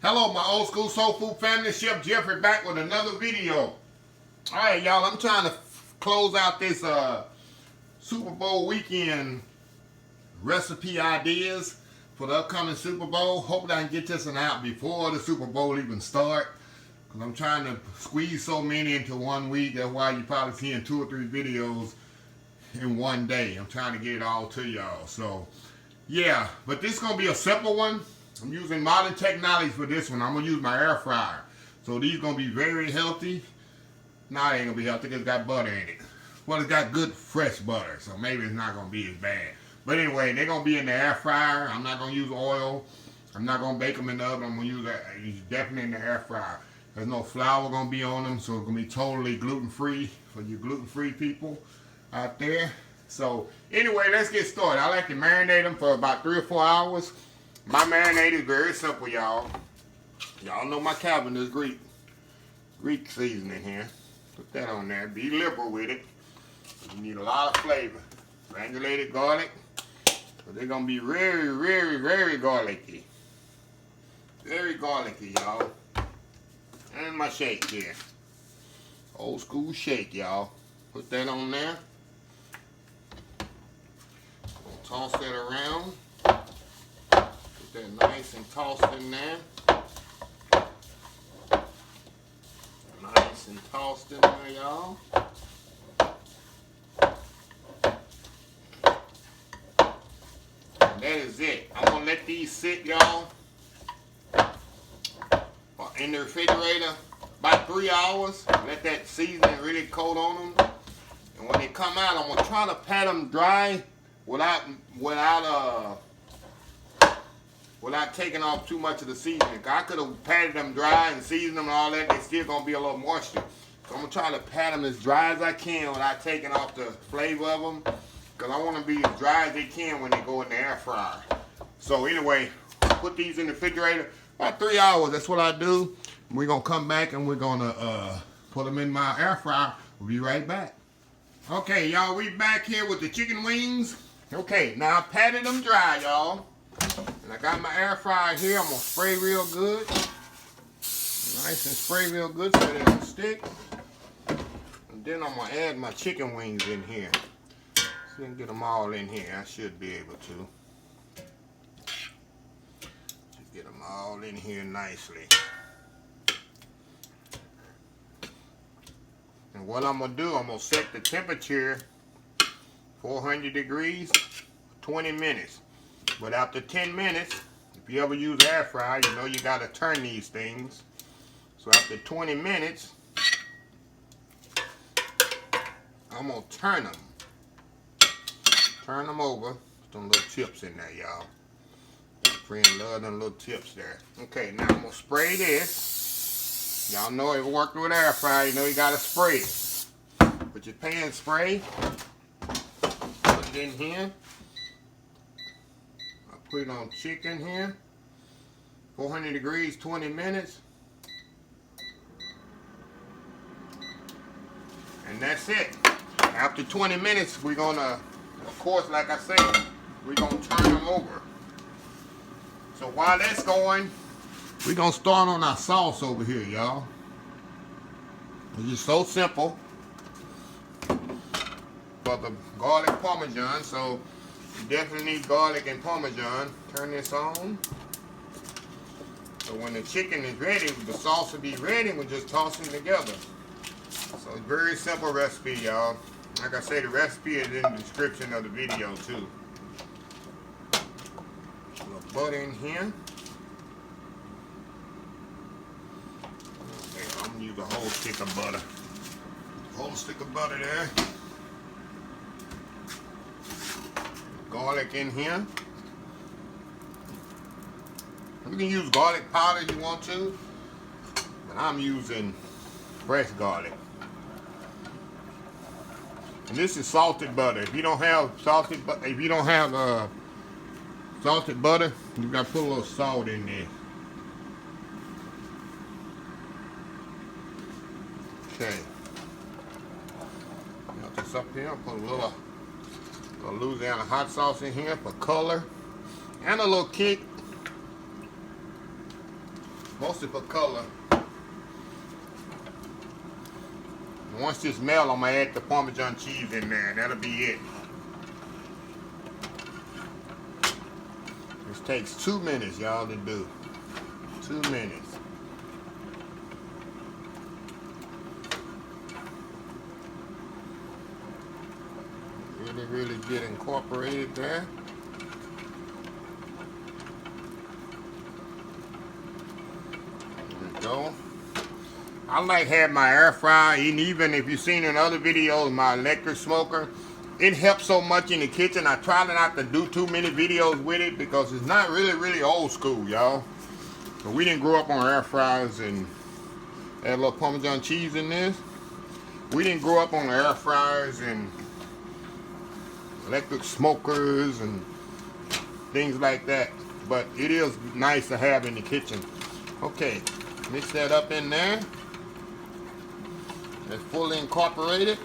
Hello, my old school soul food family. Chef Jeffrey back with another video. Alright, y'all, I'm trying to close out this Super Bowl weekend recipe ideas for the upcoming Super Bowl. Hopefully I can get this one out before the Super Bowl even start, because I'm trying to squeeze so many into 1 week. That's why you're probably seeing 2 or 3 videos in one day. I'm trying to get it all to y'all. So yeah, but this is going to be a simple one. I'm using modern technology for this one. I'm going to use my air fryer. So these going to be very healthy. Nah, it ain't going to be healthy because it's got butter in it. Well, it's got good fresh butter, so maybe it's not going to be as bad. But anyway, they're going to be in the air fryer. I'm not going to use oil. I'm not going to bake them in the oven. I'm going to use definitely in the air fryer. There's no flour going to be on them, so it's going to be totally gluten-free for you gluten-free people out there. So anyway, let's get started. I like to marinate them for about 3 or 4 hours. My marinade is very simple, y'all. Y'all know my CAVENDERS Greek seasoning here. Put that on there. Be liberal with it. You need a lot of flavor. Granulated garlic. So they're going to be very, very, very garlicky. Very garlicky, y'all. And my shake here. Old school shake, y'all. Put that on there. Toss that around. Get that nice and tossed in there. Nice and tossed in there, y'all. And that is it. I'm going to let these sit, y'all, in the refrigerator about 3 hours. Let that seasoning really coat on them. And when they come out, I'm going to try to pat them dry without taking off too much of the seasoning. I could have patted them dry and seasoned them and all that. They're still going to be a little moisture. So I'm going to try to pat them as dry as I can without taking off the flavor of them, because I want to be as dry as they can when they go in the air fryer. So anyway, put these in the refrigerator about 3 hours. That's what I do. We're going to come back and we're going to put them in my air fryer. We'll be right back. Okay, y'all, we back here with the chicken wings. Okay, now I patted them dry, y'all. And I got my air fryer here. I'm going to spray real good. Nice and spray real good so they don't stick. And then I'm going to add my chicken wings in here. See if I can get them all in here. I should be able to. Just get them all in here nicely. And what I'm going to do, I'm going to set the temperature 400 degrees, 20 minutes. But after 10 minutes, if you ever use air fryer, you know you got to turn these things. So after 20 minutes, I'm going to turn them. Turn them over. Some little tips in there, y'all. My friend love them little tips there. Okay, now I'm going to spray this. Y'all know if it worked with air fryer, you know you got to spray it. Put your pan spray. Put it in here. Put it on chicken here. 400 degrees, 20 minutes. And that's it. After 20 minutes, we're gonna, of course, like I said, we're gonna turn them over. So while that's going, we're gonna start on our sauce over here, y'all. It's just so simple. For the garlic Parmesan, so you definitely need garlic and Parmesan. Turn this on. So when the chicken is ready, the sauce will be ready. We'll just toss them together. So it's a very simple recipe, y'all. Like I say, the recipe is in the description of the video too. A little butter in here. Okay, I'm gonna use a whole stick of butter. Whole stick of butter there. Garlic in here. You can use garlic powder if you want to, but I'm using fresh garlic. And this is salted butter. If you don't have salted butter, salted butter, you got to put a little salt in there. Okay. Got this up here. Put a little Louisiana hot sauce in here for color and a little kick. mostly for color. Once this melts, I'm gonna add the Parmesan cheese in there. That'll be it. This takes 2 minutes, y'all, to do. 2 minutes. Really get incorporated there. There we go. I like having my air fryer, and even if you've seen in other videos, my electric smoker. It helps so much in the kitchen. I try not to do too many videos with it because it's not really old school, y'all. But we didn't grow up on air fryers and add a little Parmesan cheese in this. We didn't grow up on air fryers and electric smokers and things like that, but it is nice to have in the kitchen. Okay, mix that up in there. It's fully incorporated,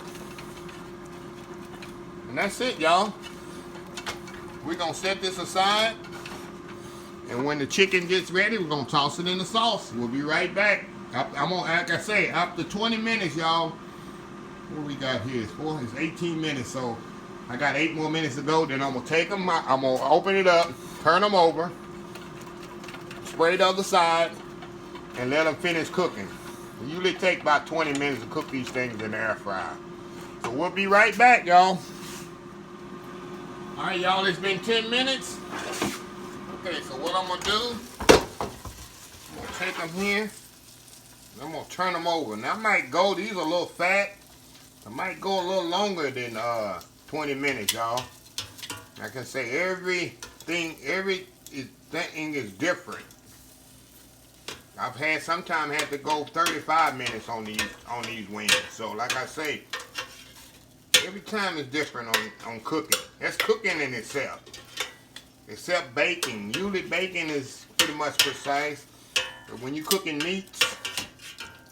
and that's it, y'all. We're gonna set this aside, and when the chicken gets ready, we're gonna toss it in the sauce. We'll be right back. I'm gonna, like I say, after 20 minutes, y'all. What we got here? It's 18 minutes, so I got 8 more minutes to go. Then I'm gonna take them. I'm gonna open it up, turn them over, spray the other side, and let them finish cooking. It usually take about 20 minutes to cook these things in the air fryer. So we'll be right back, y'all. All right, y'all. It's been 10 minutes. Okay, so what I'm gonna do? I'm gonna take them here. And I'm gonna turn them over. Now I might go. These are a little fat. I might go a little longer than 20 minutes, y'all. Like I say, everything is different. I've sometimes had to go 35 minutes on these wings. So like I say, every time is different on cooking. That's cooking in itself. Except baking. Usually baking is pretty much precise. But when you're cooking meats,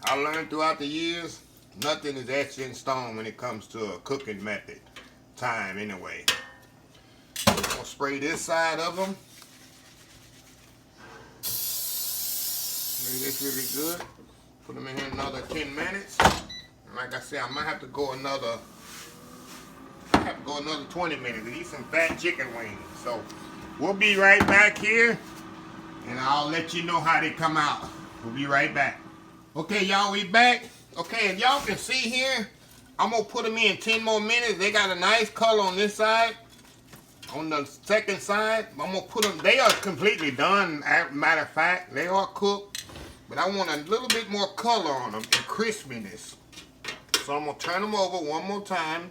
I learned throughout the years, nothing is etched in stone when it comes to a cooking method. Time anyway. I'm gonna spray this side of them. Spray this really good. Put them in here another 10 minutes. And like I said, I might have to go another 20 minutes to eat some fat chicken wings. So we'll be right back here, and I'll let you know how they come out. We'll be right back. Okay, y'all, we back. Okay, if y'all can see here, I'm gonna put them in 10 more minutes. They got a nice color on this side. On the second side, I'm gonna put them. They are completely done. Matter of fact, they are cooked, but I want a little bit more color on them and crispiness. So I'm gonna turn them over one more time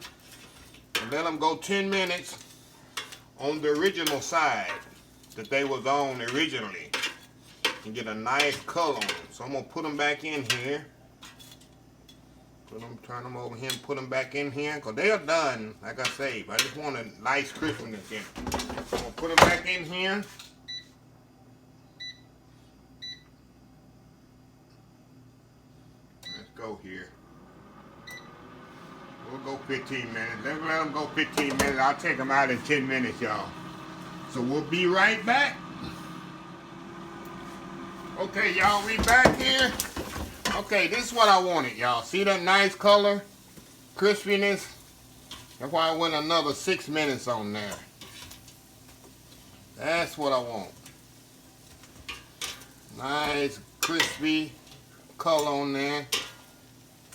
and let them go 10 minutes on the original side that they was on originally, and get a nice color on them. So I'm gonna put them back in here. Turn them over here and put them back in here, because they are done, like I say. But I just want a nice crispiness in them. So I'm going to put them back in here. Let's go here. We'll go 15 minutes. Let's let them go 15 minutes. I'll take them out in 10 minutes, y'all. So we'll be right back. Okay, y'all, we back here. Okay, this is what I wanted, y'all. See that nice color? Crispiness? That's why I went another 6 minutes on there. That's what I want. Nice, crispy color on there.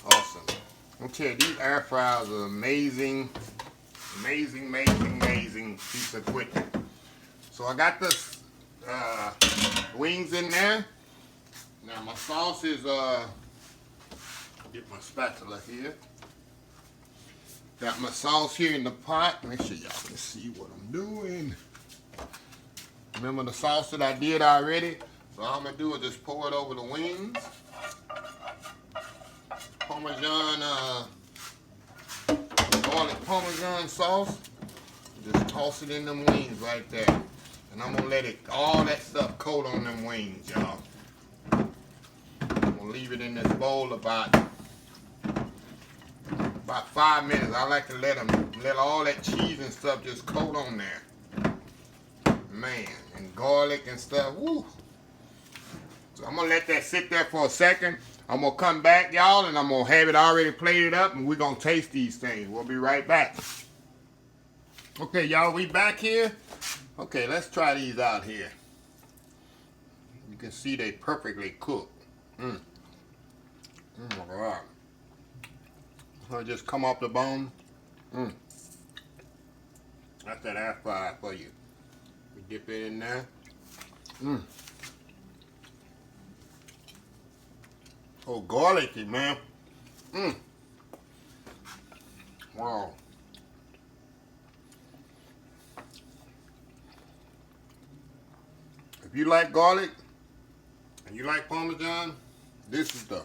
Awesome. I'm tell you, these air fryers are amazing. Amazing piece of equipment. So I got the wings in there. Now my sauce is, get my spatula here. Got my sauce here in the pot. Make sure y'all can see what I'm doing. Remember the sauce that I did already? So all I'm gonna do is just pour it over the wings. Parmesan, garlic Parmesan sauce. Just toss it in them wings right there. And I'm gonna let all that stuff coat on them wings, y'all. Leave it in this bowl about 5 minutes. I like to let all that cheese and stuff just coat on there. Man, and garlic and stuff. Woo. So I'm gonna let that sit there for a second. I'm gonna come back, y'all, and I'm gonna have it already plated up, and we're gonna taste these things. We'll be right back. Okay, y'all, we back here. Okay, let's try these out here. You can see they perfectly cooked. Oh my God. So just come off the bone. That's that air fryer for you. We dip it in there. Oh, garlicky, man. Wow. If you like garlic and you like Parmesan, this is the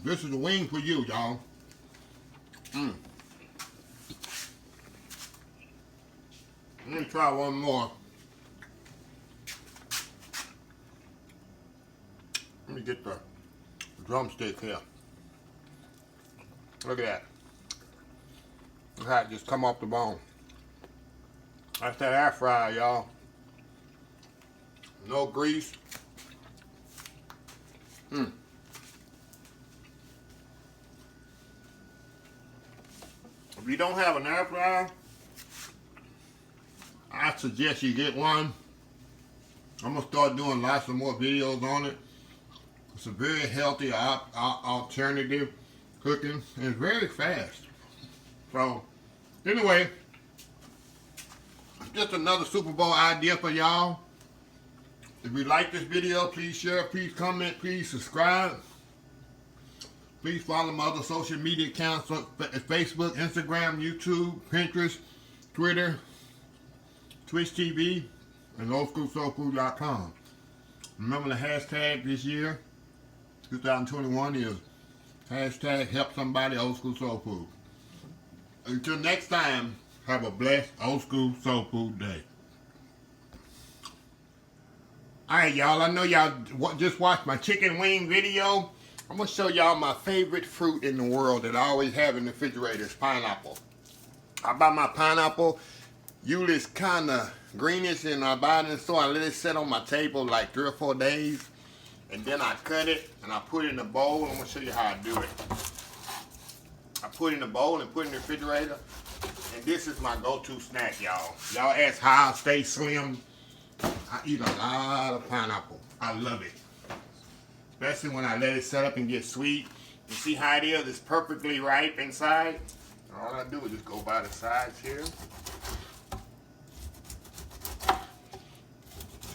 this is the wing for you, y'all. Let me try one more. Let me get the drumstick here. Look at that. Look how it just come off the bone. That's that air fryer, y'all. No grease. If you don't have an air fryer, I suggest you get one. I'm gonna start doing lots of more videos on it. It's a very healthy alternative cooking, and it's very fast. So, anyway, just another Super Bowl idea for y'all. If you like this video, please share, please comment, please subscribe. Please follow my other social media accounts, Facebook, Instagram, YouTube, Pinterest, Twitter, Twitch TV, and oldschoolsoulfood.com. Remember the hashtag this year, 2021, is hashtag help somebody old school soul food. Until next time, have a blessed old school soul food day. Alright, y'all, I know y'all just watched my chicken wing video. I'm going to show y'all my favorite fruit in the world that I always have in the refrigerator is pineapple. I buy my pineapple. Usually it's kind of greenish, and I buy it in the store. I let it sit on my table like 3 or 4 days. And then I cut it and I put it in a bowl. I'm going to show you how I do it. I put it in a bowl and put it in the refrigerator. And this is my go-to snack, y'all. Y'all ask how I stay slim. I eat a lot of pineapple. I love it. Especially when I let it set up and get sweet. You see how it is? It's perfectly ripe inside. All I do is just go by the sides here.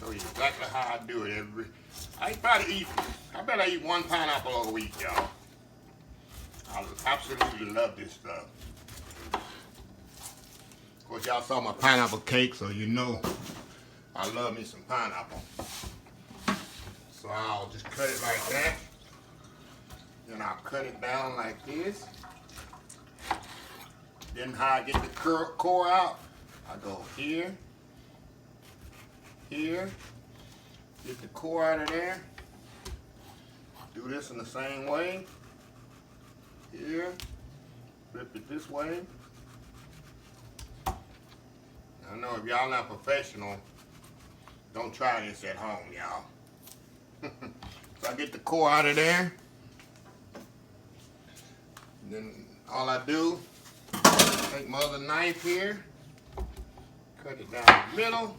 Show you exactly how I do it I bet I eat 1 pineapple a week, y'all. I absolutely love this stuff. Of course, y'all saw my pineapple cake, so you know I love me some pineapple. So I'll just cut it like that. Then I'll cut it down like this. Then how I get the core out, I go here, here, get the core out of there. Do this in the same way. Here, flip it this way. I know if y'all not professional, don't try this at home, y'all. So I get the core out of there. And then all I do, take my other knife here, cut it down the middle,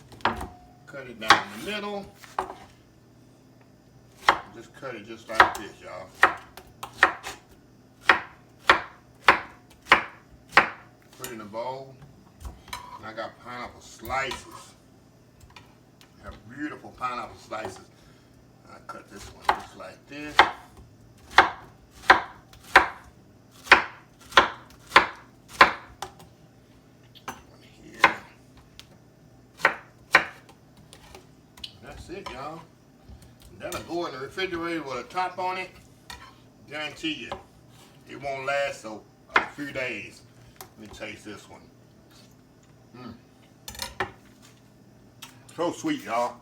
cut it down the middle. Just cut it just like this, y'all. Put it in a bowl. And I got pineapple slices. I have beautiful pineapple slices. I cut this one just like this. One here. That's it, y'all. That'll go in the refrigerator with a top on it. Guarantee you, it won't last a few days. Let me taste this one. So sweet, y'all.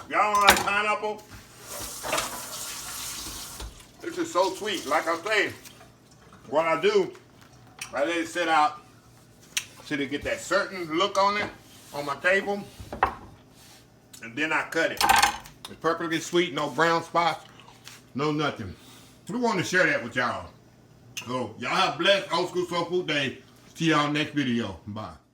Y'all like pineapple? This is so sweet. Like I say, what I do, I let it sit out till it get that certain look on it, on my table. And then I cut it. It's perfectly sweet, no brown spots, no nothing. We wanted to share that with y'all. So y'all have a blessed Old School Soul Food Day. See y'all next video. Bye.